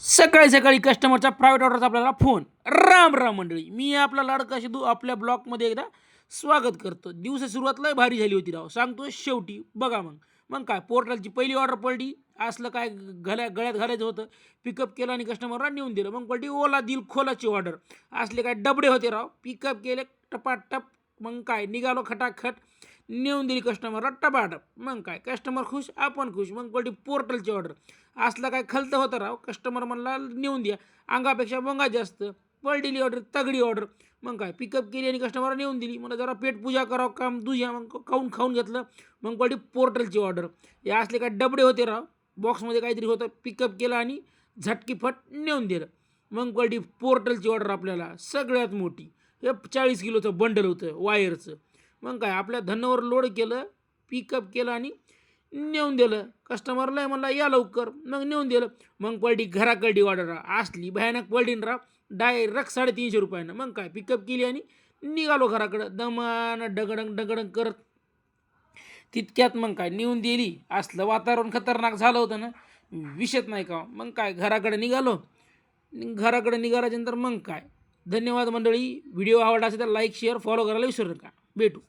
सकाळी सकाळी कस्टमरचा प्रायव्हेट ऑर्डरचा आपल्याला फोन. राम राम मंडळी, मी आपला लाडका शिदू आपल्या ब्लॉगमध्ये एकदा स्वागत करतो. दिवस सुरुवात लय भारी झाली होती राव, सांगतो शेवटी. बघा मग मग काय पोर्टलची पहिली ऑर्डर पडली. असलं काय गळ्यात घालायचं होतं, पिकअप केलं आणि कस्टमरला नेऊन दिलं. मग पडली ओला दिल खोलाची ऑर्डर. असले काय डबडे होते राव, पिकअप केले टपाटप. मग काय निघालो खटाखट, नेऊन दिली कस्टमरला टपाटप. मग काय कस्टमर खुश, आपण खुश. मग पडली पोर्टलची ऑर्डर. असलं काय खलतं होतं राव, कस्टमर म्हणला नेऊन द्या, अंगापेक्षा बोंगा जास्त. पडलेली ऑर्डर तगडी ऑर्डर. मग काय पिकअप केली आणि कस्टमरला नेऊन दिली. मला जरा पेट पूजा करावं काम तुझ्या, मग खाऊन घेतलं. मग पडली पोर्टलची ऑर्डर. हे असले काय डबडे होते राव, बॉक्समध्ये काहीतरी होतं, पिकअप केलं आणि झटकीफट नेऊन दिलं. मग पडली पोर्टलची ऑर्डर आपल्याला सगळ्यात मोठी. हे 40 किलोचं बंडल होतं वायरचं. मग काय आपल्या धनावर लोड केलं, पिकअप केलं आणि नेऊन दिलं. कस्टमरला म्हणला या लवकर, मग नेऊन दिलं. मग पडली घराकडली ऑर्डर. असली भयानक पडली ना राव, डायरेक्ट 350 रुपयानं. मग काय पिकअप केली आणि निघालो घराकडं दमान डगडंग डगडंग करत. तितक्यात मग काय नेऊन दिली. असलं वातावरण खतरनाक झालं होतं ना, विषयच नाही का. मग काय घराकडे निघालो. घराकडे निघाल्याच्यानंतर मग काय, धन्यवाद मंडळी. व्हिडिओ आवडला असेल तर लाईक शेअर फॉलो करायला विसरू नका. भेटू.